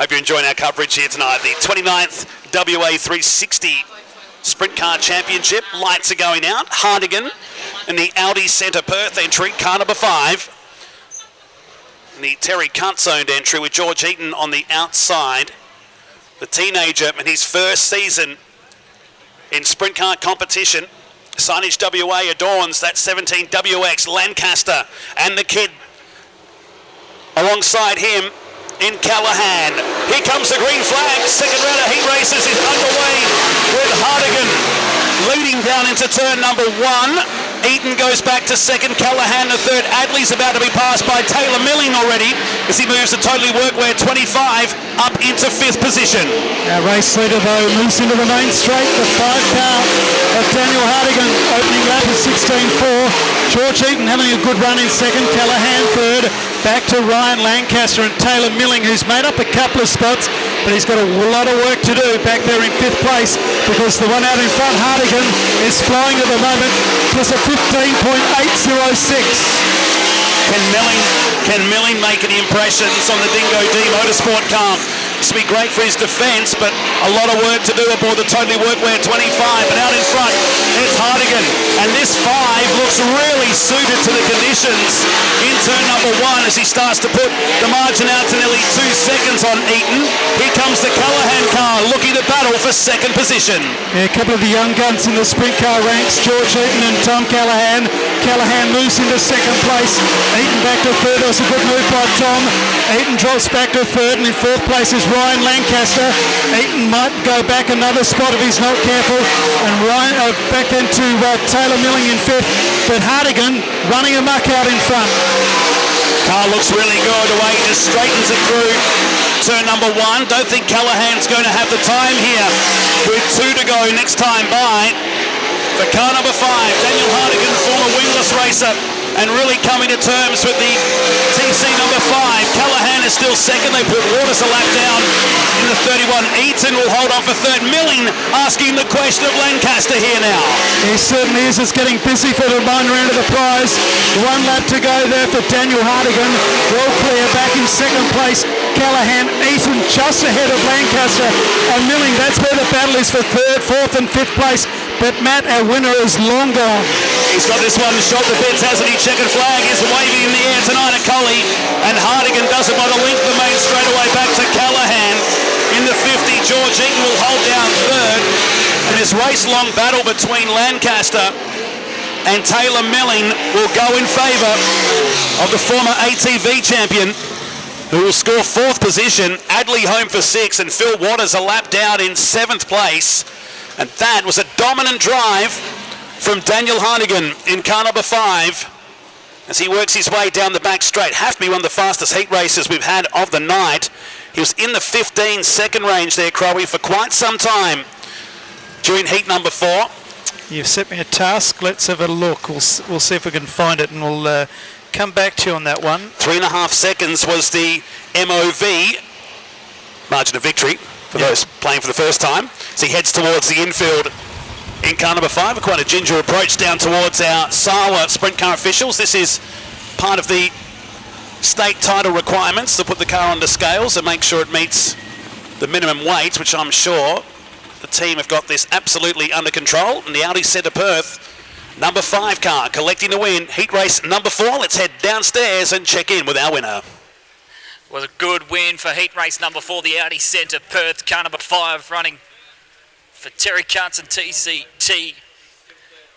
Hope you're enjoying our coverage here tonight. The 29th WA 360 Sprint Car Championship. Lights are going out. Hardigan in the Audi Centre Perth entry, car number 5. And the Terry Cuntz-owned entry with George Eaton on the outside. The teenager in his first season in Sprint Car competition. Signage WA adorns that 17 WX Lancaster, and the kid alongside him in Callahan. Here comes the green flag. Second round of heat races is underway with Hardigan leading down into turn number 1. Eaton goes back to second, Callahan the third. Adley's about to be passed by Taylor Milling already as he moves to Totally Workwear 25 up into 5th position. Our race leader though moves into the main straight. The 5 car of Daniel Hardigan opening lap of 16.4. George Eaton having a good run in second, Callahan third. Back to Ryan Lancaster and Taylor Milling, who's made up a couple of spots, but he's got a lot of work to do back there in 5th place because the one out in front, Hardigan, is flying at the moment, plus a 15.806. Can Milling make any impressions on the Dingo D Motorsport car? This will be great for his defence, but a lot of work to do aboard the Totally Workwear 25. But out in front, it's Hardigan. And this 5 looks really suited to the conditions in turn number 1 as he starts to put the margin out to nearly 2 seconds on Eaton. Here comes the Callahan car looking to battle for second position. Yeah, a couple of the young guns in the sprint car ranks, George Eaton and Tom Callahan. Callahan moves into second place. Eaton back to third. That was a good move by Tom. Eaton drops back to third, and in 4th place is Ryan Lancaster. Eaton might go back another spot if he's not careful, and Ryan back then to Taylor Milling in 5th, but Hardigan running amok out in front. Car looks really good. Away just straightens it through turn number 1. Don't think Callahan's going to have the time here with 2 to go next time by. For car number 5, Daniel Hardigan, former wingless racer, and really coming to terms with the TC number 5. Callahan is still second. They put Waters a lap down in the 31. Eaton will hold on for third. Milling asking the question of Lancaster here now. He certainly is. It's getting busy for the minor end of the prize. 1 lap to go there for Daniel Hardigan. Well clear back in second place. Callahan, Eaton just ahead of Lancaster and Milling. That's where the battle is for 3rd, 4th and 5th place. But Matt, our winner, is long gone. He's got this one shot to bits, hasn't he? Checkered flag is waving in the air tonight at Collie, and Hardigan does it by the length of the main straightaway back to Callahan. In the 50, George Eaton will hold down third, and this race-long battle between Lancaster and Taylor Milling will go in favour of the former ATV champion, who will score 4th position. Adley home for 6th, and Phil Waters a lap down in 7th place. And that was a dominant drive from Daniel Hardigan in car number 5 as he works his way down the back straight. Have to be one of the fastest heat races we've had of the night. He was in the 15-second range there, Crowley, for quite some time during heat number 4. You've set me a task. Let's have a look. We'll see if we can find it, and we'll come back to you on that one. 3.5 seconds was the MOV, margin of victory, for those playing for the first time. So he heads towards the infield in car number 5. Quite a ginger approach down towards our SAWA sprint car officials. This is part of the state title requirements to put the car onto scales and make sure it meets the minimum weight, which I'm sure the team have got this absolutely under control. And the Audi Centre Perth number 5 car collecting the win. Heat race number 4. Let's head downstairs and check in with our winner. Was a good win for heat race number 4, the Audi Centre Perth, car number 5 running for Terry Cuntz and TCT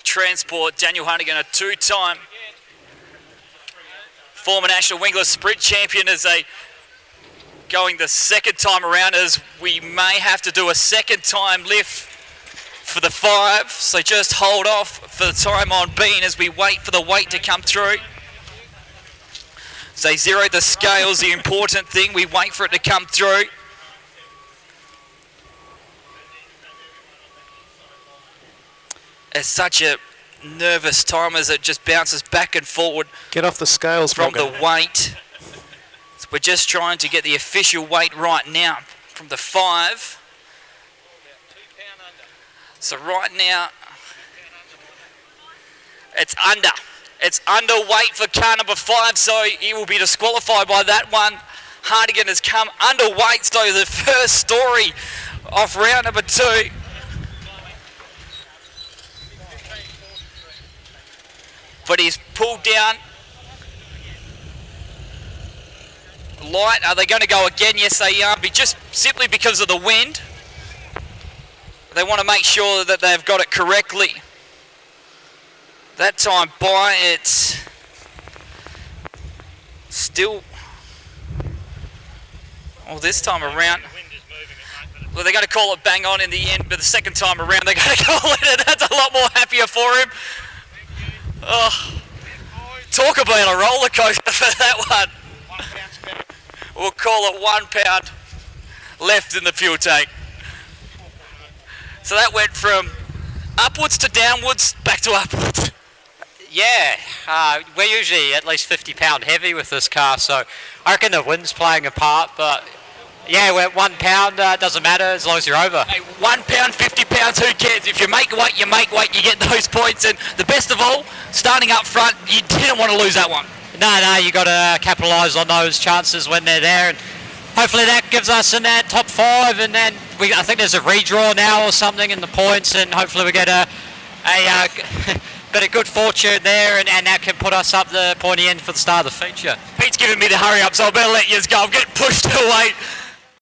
Transport. Daniel Hardigan, a 2-time former national wingless sprint champion, as they going the second time around, as we may have to do a second time lift for the 5. So just hold off for the time on being as we wait for the weight to come through. So they zeroed the scales, the important thing. We wait for it to come through. It's such a nervous time as it just bounces back and forward. Get off the scales from the weight. So we're just trying to get the official weight right now from the 5. So right now, it's under. It's underweight for car number 5, so he will be disqualified by that one. Hardigan has come underweight, so the first story of round number 2. But he's pulled down. Light, are they going to go again? Yes, they are, just simply because of the wind. They want to make sure that they've got it correctly. That time by, it's still, well, this time around, well, they're going to call it bang on in the end, but the second time around they're going to call it, and that's a lot more happier for him. Oh, talk about a roller coaster for that one. We'll call it 1 pound left in the fuel tank. So that went from upwards to downwards, back to upwards. Yeah, we're usually at least 50 pound heavy with this car, so I reckon the wind's playing a part, but yeah, we're at 1 pound, doesn't matter as long as you're over. Hey, 1 pound, 50 pounds, who cares? If you make weight, you make weight, you get those points, and the best of all, starting up front, you didn't want to lose that one. No, you got to capitalise on those chances when they're there, and hopefully that gives us in that top 5, and then I think there's a redraw now or something in the points, and hopefully we get a bit of good fortune there, and that can put us up the pointy end for the start of the feature. Pete's giving me the hurry up, so I better let you go. I'm getting pushed away.